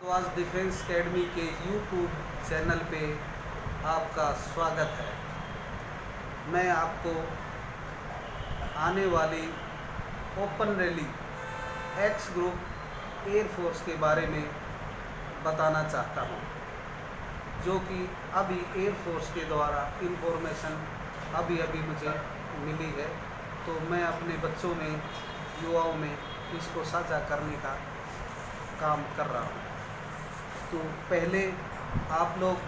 Bhardwaj defence academy के YouTube channel पे आपका स्वागत है। मैं आपको आने वाली open rally x group air force के बारे में बताना चाहता हूँ, जो कि अभी एयरफोर्स के द्वारा इन्फॉर्मेशन अभी मुझे मिली है। तो मैं अपने बच्चों में, युवाओं में इसको साझा करने का काम कर रहा हूँ। तो पहले आप लोग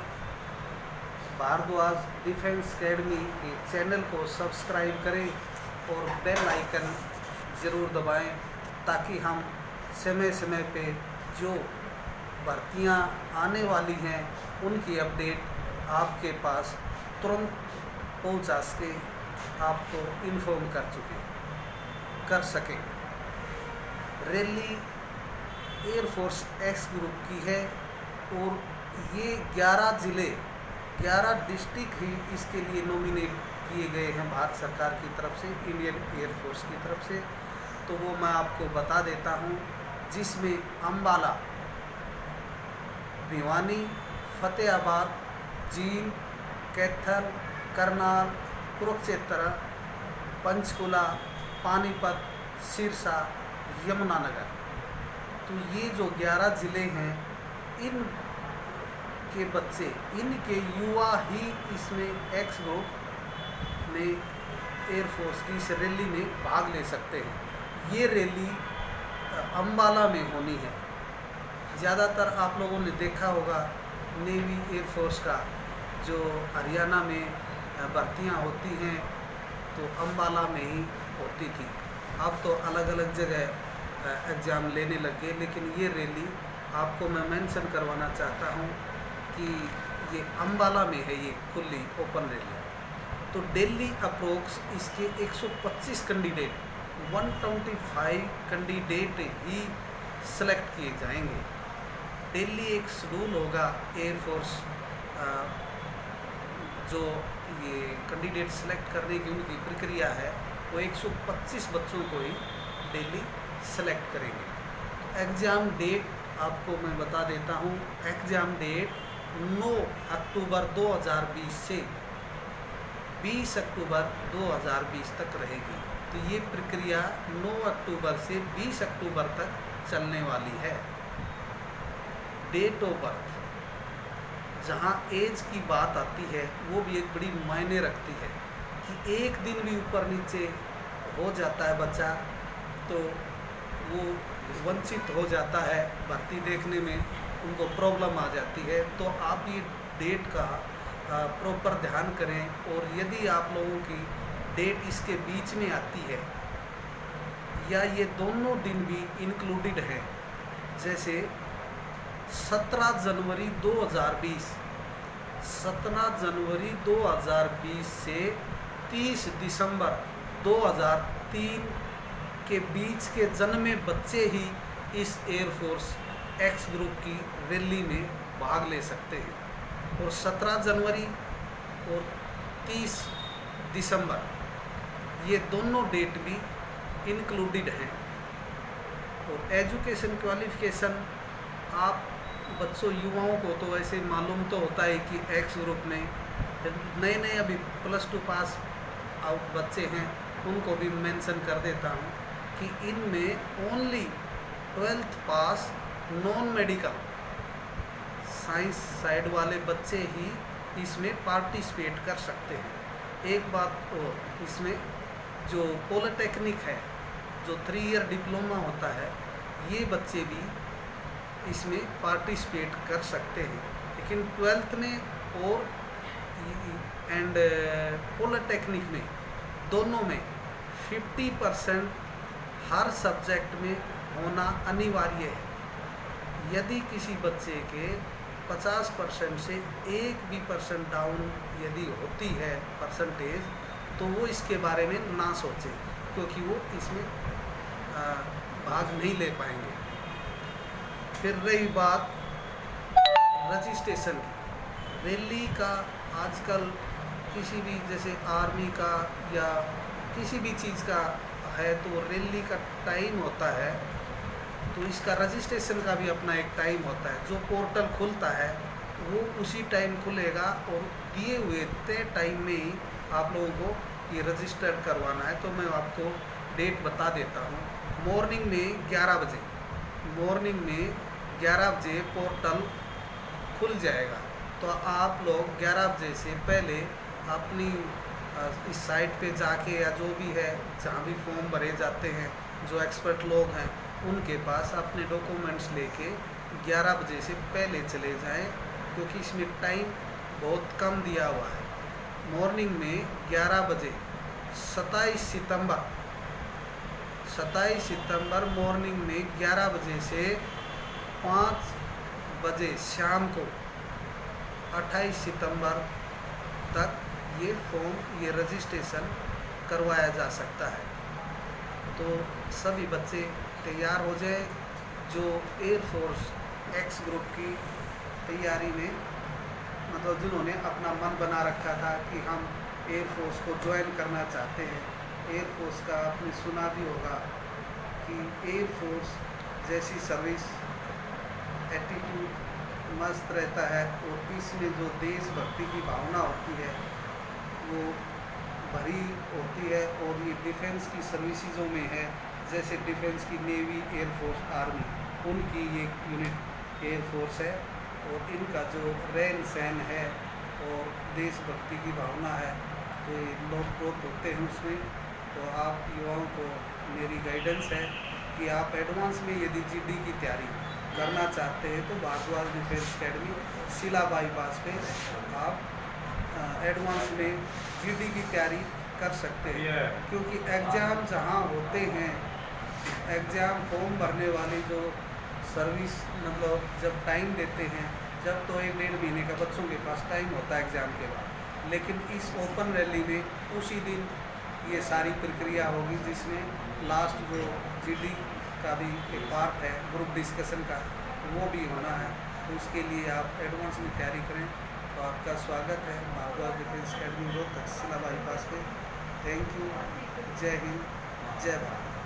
भारद्वाज डिफेंस एकेडमी के चैनल को सब्सक्राइब करें और बेल आइकन ज़रूर दबाएं, ताकि हम समय समय पे जो भर्तियां आने वाली हैं उनकी अपडेट आपके पास तुरंत पहुंचा सके, आपको इन्फॉर्म कर सकें। रैली एयरफोर्स एक्स ग्रुप की है और ये 11 ज़िले, 11 डिस्ट्रिक्ट ही इसके लिए नॉमिनेट किए गए हैं भारत सरकार की तरफ से, इंडियन एयरफोर्स की तरफ से। तो वो मैं आपको बता देता हूँ, जिसमें अम्बाला, भिवानी, फतेहाबाद, जींद, कैथल, करनाल, कुरुक्षेत्र, पंचकुला, पानीपत, सिरसा, यमुनानगर। तो ये जो 11 ज़िले हैं, इन के बच्चे, इनके युवा ही इसमें एक्स ग्रुप में एयरफोर्स की इस रैली में भाग ले सकते हैं। ये रैली अम्बाला में होनी है। ज़्यादातर आप लोगों ने देखा होगा नेवी एयरफोर्स का जो हरियाणा में भर्तियां होती हैं तो अम्बाला में ही होती थी। अब तो अलग अलग जगह एग्ज़ाम लेने लग गए, लेकिन ये रैली आपको मैं मेंशन करवाना चाहता हूँ कि ये अम्बाला में है, ये खुली ओपन रैली। तो दिल्ली अप्रोक्स इसके 125 कैंडिडेट, 125 कैंडिडेट ही सेलेक्ट किए जाएंगे। दिल्ली एक शेड्यूल होगा एयरफोर्स, जो ये कैंडिडेट सेलेक्ट करने की उनकी प्रक्रिया है, वो 125 बच्चों को ही दिल्ली सेलेक्ट करेंगे। एग्ज़ाम डेट आपको मैं बता देता हूँ। एग्ज़ाम डेट 9 अक्टूबर 2020 से 20 अक्टूबर 2020 तक रहेगी। तो ये प्रक्रिया 9 अक्टूबर से 20 अक्टूबर तक चलने वाली है। डेट ऑफ बर्थ, जहाँ एज की बात आती है, वो भी एक बड़ी मायने रखती है कि एक दिन भी ऊपर नीचे हो जाता है बच्चा तो वो वंचित हो जाता है, भर्ती देखने में उनको प्रॉब्लम आ जाती है। तो आप ये डेट का प्रॉपर ध्यान करें। और यदि आप लोगों की डेट इसके बीच में आती है या ये दोनों दिन भी इंक्लूडेड हैं, जैसे 17 जनवरी 2020, 17 जनवरी 2020 से 30 दिसंबर 2003 के बीच के जन्मे बच्चे ही इस एयरफोर्स एक्स ग्रुप की रैली में भाग ले सकते हैं। और 17 जनवरी और 30 दिसंबर ये दोनों डेट भी इंक्लूडेड हैं। और एजुकेशन क्वालिफ़िकेशन, आप बच्चों, युवाओं को तो वैसे मालूम तो होता है कि एक्स ग्रुप में नए अभी +2 पास आउट बच्चे हैं, उनको भी मेंशन कर देता हूँ कि इनमें ओनली 12th पास नॉन मेडिकल साइंस साइड वाले बच्चे ही इसमें पार्टिसिपेट कर सकते हैं। एक बात और, इसमें जो पॉलिटेक्निक है, जो 3 ईयर डिप्लोमा होता है, ये बच्चे भी इसमें पार्टिसिपेट कर सकते हैं। लेकिन 12th में और पॉलिटेक्निक में, दोनों में 50% हर सब्जेक्ट में होना अनिवार्य है। यदि किसी बच्चे के 50% से 1 भी % डाउन यदि होती है परसेंटेज, तो वो इसके बारे में ना सोचे, क्योंकि वो इसमें भाग नहीं ले पाएंगे। फिर रही बात रजिस्ट्रेशन की, रैली का आजकल किसी भी, जैसे आर्मी का या किसी भी चीज़ का है, तो रैली का टाइम होता है तो इसका रजिस्ट्रेशन का भी अपना एक टाइम होता है। जो पोर्टल खुलता है वो उसी टाइम खुलेगा और दिए हुए तय टाइम में ही आप लोगों को ये रजिस्टर्ड करवाना है। तो मैं आपको डेट बता देता हूँ। मॉर्निंग में 11 बजे, मॉर्निंग में 11 बजे पोर्टल खुल जाएगा। तो आप लोग 11 बजे से पहले अपनी इस साइट पे जाके या जो भी है जहाँ भी फॉर्म भरे जाते हैं, जो एक्सपर्ट लोग हैं उनके पास अपने डॉक्यूमेंट्स लेके 11 बजे से पहले चले जाएं, क्योंकि इसमें टाइम बहुत कम दिया हुआ है। मॉर्निंग में 11 बजे 27 सितंबर मॉर्निंग में 11 बजे से 5 बजे शाम को 28 सितंबर तक ये फॉर्म, ये रजिस्ट्रेशन करवाया जा सकता है। तो सभी बच्चे तैयार हो जाए जो एयरफोर्स एक्स ग्रुप की तैयारी में, मतलब जिन्होंने अपना मन बना रखा था कि हम एयरफोर्स को ज्वाइन करना चाहते हैं। एयरफोर्स का आपने सुना भी होगा कि एयरफोर्स जैसी सर्विस, एटीट्यूड मस्त रहता है और इसमें जो देशभक्ति की भावना होती है वो भरी होती है। और ये डिफेंस की सर्विसेजों में है, जैसे डिफेंस की नेवी, एयरफोर्स, आर्मी, उनकी ये यूनिट एयरफोर्स है। और इनका जो रहन सहन है और देशभक्ति की भावना है तो ये लोग होते हैं उसमें। तो आप युवाओं को मेरी गाइडेंस है कि आप एडवांस में यदि जीडी की तैयारी करना चाहते हैं तो भारद्वाज डिफेंस अकेडमी शिला बाईपास पे आप एडवांस में जीडी की तैयारी कर सकते हैं। क्योंकि एग्ज़ाम जहां होते हैं, एग्ज़ाम फॉर्म भरने वाली जो सर्विस, मतलब जब टाइम देते हैं, जब तो 1-1.5 महीने का बच्चों के पास टाइम होता है एग्ज़ाम के बाद, लेकिन इस ओपन रैली में उसी दिन ये सारी प्रक्रिया होगी, जिसमें लास्ट जो जीडी का भी एक पार्ट है ग्रुप डिस्कशन का, वो भी होना है। तो उसके लिए आप एडवांस में तैयारी करें। तो आपका स्वागत है भारद्वाज डिफेंस अकेडमी रोहतक शिला बाईपास पे। Thank you. जय हिंद, जय भारत।